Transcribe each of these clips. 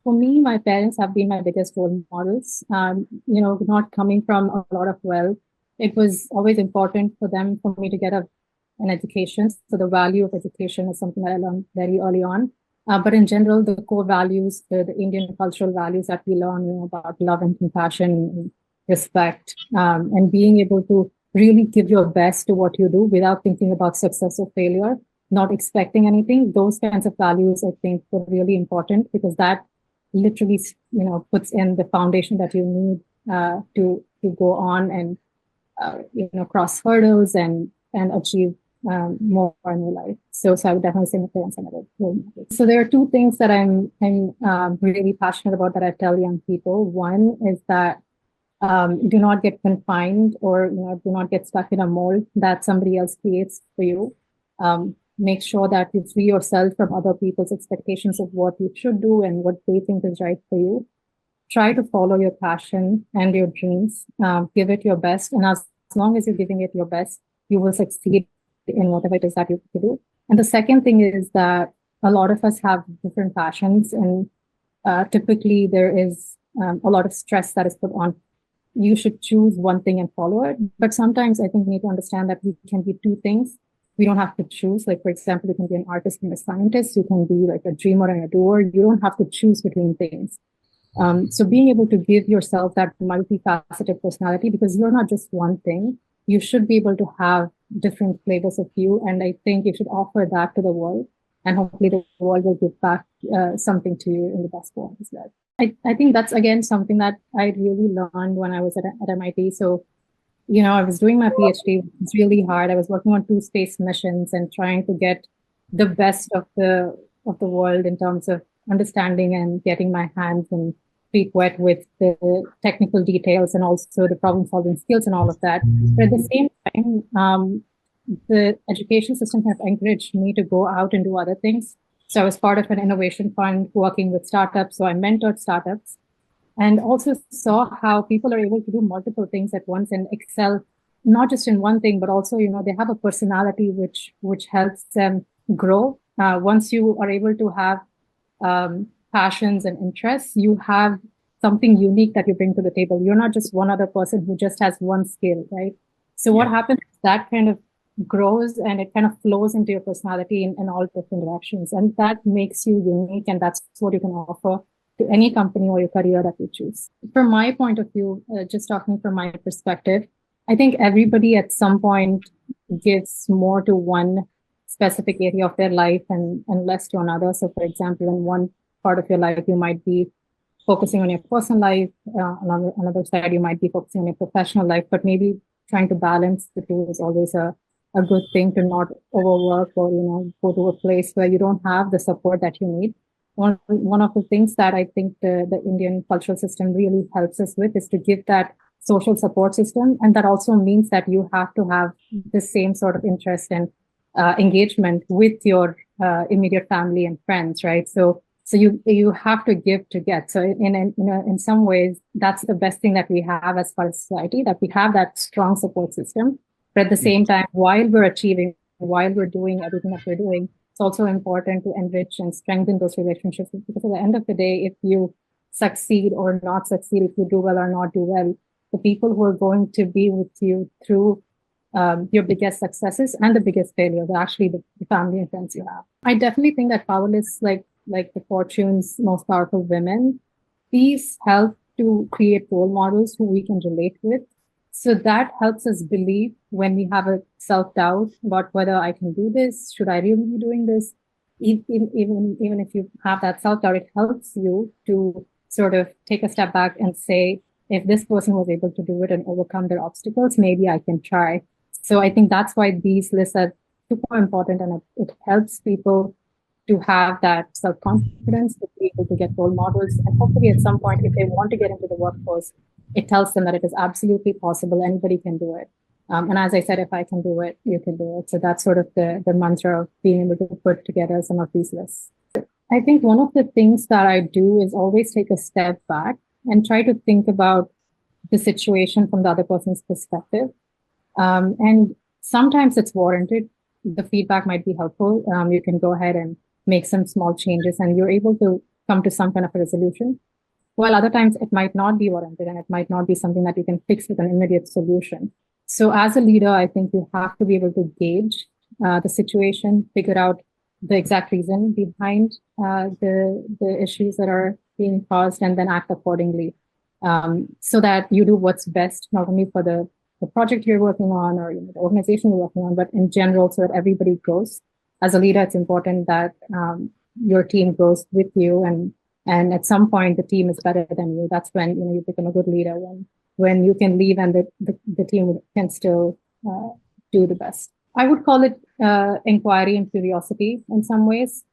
for me, my parents have been my biggest role models. Not coming from a lot of wealth, it was always important for them for me to get an education. So the value of education is something that I learned very early on. But in general, the core values, the Indian cultural values that we learn, about love and compassion, and respect, and being able to really give your best to what you do without thinking about success or failure, not expecting anything. Those kinds of values, I think, were really important because that literally, puts in the foundation that you need to go on and cross hurdles and achieve more in your life. So I would definitely say my parents are my role models. So there are two things that I'm really passionate about that I tell young people. One is that do not get confined or do not get stuck in a mold that somebody else creates for you. Make sure that you free yourself from other people's expectations of what you should do and what they think is right for you. Try to follow your passion and your dreams. Give it your best, and as long as you're giving it your best, you will succeed in whatever it is that you do. And the second thing is that a lot of us have different passions, and typically there is a lot of stress that is put on. You should choose one thing and follow it. But sometimes I think we need to understand that we can be two things. We don't have to choose. Like, for example, you can be an artist and a scientist. You can be like a dreamer and a doer. You don't have to choose between things. So being able to give yourself that multifaceted personality, because you're not just one thing, you should be able to have different flavors of you. And I think you should offer that to the world. And hopefully the world will give back something to you in the best form as well. I think that's, again, something that I really learned when I was at MIT. So, I was doing my PhD. It's really hard. I was working on 2 space missions and trying to get the best of the world in terms of understanding and getting my hands and feet wet with the technical details and also the problem solving skills and all of that. But at the same time, the education system has encouraged me to go out and do other things. So I was part of an innovation fund working with startups. So I mentored startups and also saw how people are able to do multiple things at once and excel, not just in one thing, but also, they have a personality which helps them grow. Once you are able to have passions and interests, you have something unique that you bring to the table. You're not just one other person who just has one skill, right? So what happens is that kind of grows and it kind of flows into your personality in all different directions. And that makes you unique. And that's what you can offer to any company or your career that you choose. From my point of view, just talking from my perspective, I think everybody at some point gives more to one specific area of their life and less to another. So for example, in one part of your life, you might be focusing on your personal life. On another side, you might be focusing on your professional life, but maybe trying to balance the two is always a good thing, to not overwork or, go to a place where you don't have the support that you need. One of the things that I think the Indian cultural system really helps us with is to give that social support system. And that also means that you have to have the same sort of interest and engagement with your immediate family and friends, right? So you have to give to get. So in some ways, that's the best thing that we have as far as society, that we have that strong support system. But at the same time, while we're achieving, while we're doing everything that we're doing, it's also important to enrich and strengthen those relationships, because at the end of the day, if you succeed or not succeed, if you do well or not do well, the people who are going to be with you through your biggest successes and the biggest failures are actually the family and friends you have. I definitely think that powerless, like the Fortune's most powerful women, these help to create role models who we can relate with. So that helps us believe when we have a self-doubt about whether I can do this, should I really be doing this? Even if you have that self-doubt, it helps you to sort of take a step back and say, if this person was able to do it and overcome their obstacles, maybe I can try. So I think that's why these lists are super important, and it helps people to have that self-confidence, to be able to get role models. And hopefully at some point, if they want to get into the workforce, it tells them that it is absolutely possible. Anybody can do it. And as I said, if I can do it, you can do it. So that's sort of the mantra of being able to put together some of these lists. I think one of the things that I do is always take a step back and try to think about the situation from the other person's perspective. And sometimes it's warranted. The feedback might be helpful. You can go ahead and make some small changes, and you're able to come to some kind of a resolution. While other times it might not be warranted and it might not be something that you can fix with an immediate solution. So as a leader, I think you have to be able to gauge the situation, figure out the exact reason behind the issues that are being caused, and then act accordingly, so that you do what's best, not only for the project you're working on or the organization you're working on, but in general, so that everybody grows. As a leader, it's important that your team grows with you, and at some point the team is better than you. That's when you become a good leader, when you can leave and the team can still do the best. I would call it inquiry and curiosity in some ways,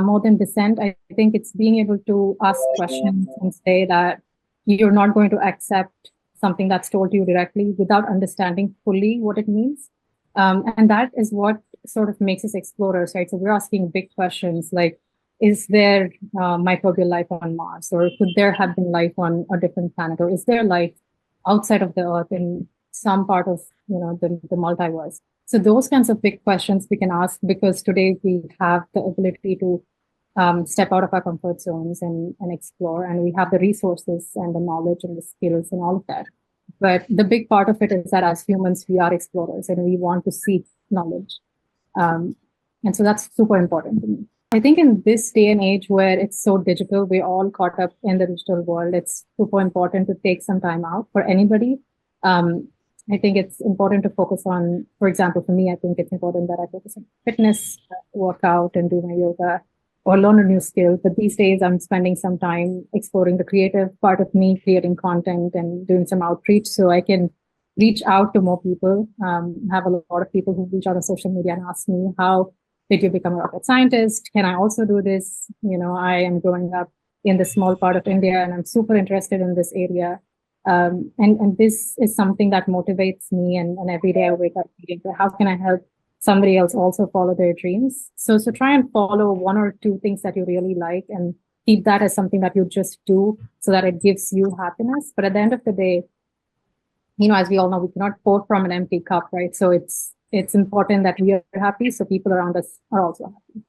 more than dissent. I think it's being able to ask questions and say that you're not going to accept something that's told to you directly without understanding fully what it means. And that is what sort of makes us explorers, right? So we're asking big questions like, is there microbial life on Mars? Or could there have been life on a different planet? Or is there life outside of the Earth in some part of the multiverse? So those kinds of big questions we can ask, because today we have the ability to step out of our comfort zones and explore, and we have the resources and the knowledge and the skills and all of that. But the big part of it is that as humans, we are explorers and we want to seek knowledge. And so that's super important to me. I think in this day and age where it's so digital, we're all caught up in the digital world, it's super important to take some time out for anybody. I think it's important to focus on, for example, for me, I think it's important that I focus on fitness, workout, and do my yoga, or learn a new skill. But these days, I'm spending some time exploring the creative part of me, creating content and doing some outreach so I can reach out to more people. Have a lot of people who reach out on social media and ask me, how did you become a rocket scientist? Can I also do this? I am growing up in the small part of India and I'm super interested in this area. And this is something that motivates me. And every day I wake up thinking, how can I help somebody else also follow their dreams? So try and follow one or two things that you really like and keep that as something that you just do so that it gives you happiness. But at the end of the day, as we all know, we cannot pour from an empty cup, right? So it's important that we are happy so people around us are also happy.